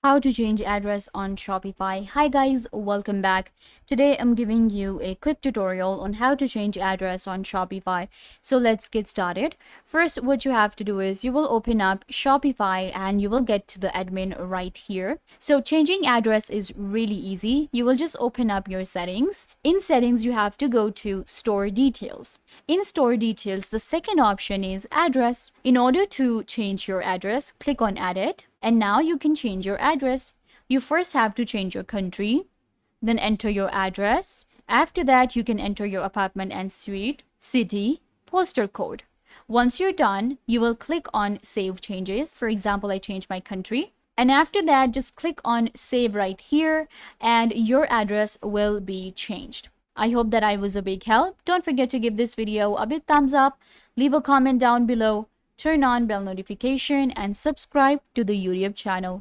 How to change address on Shopify. Hi guys, welcome back. Today I'm giving you a quick tutorial on how to change address on Shopify. So let's get started. First, what you have to do is you will open up Shopify and you will get to the admin right here. So changing address is really easy. You will just open up your settings. In settings, you have to go to store details. In store details, the second option is address. In order to change your address, click on edit. And now you can change your address. You first have to change your country, then enter your address. After that, you can enter your apartment and suite, city, postal code. Once you're done, you will click on Save Changes. For example, I changed my country. And after that, just click on Save right here and your address will be changed. I hope that I was a big help. Don't forget to give this video a big thumbs up, leave a comment down below, turn on bell notification and subscribe to the YouTube channel.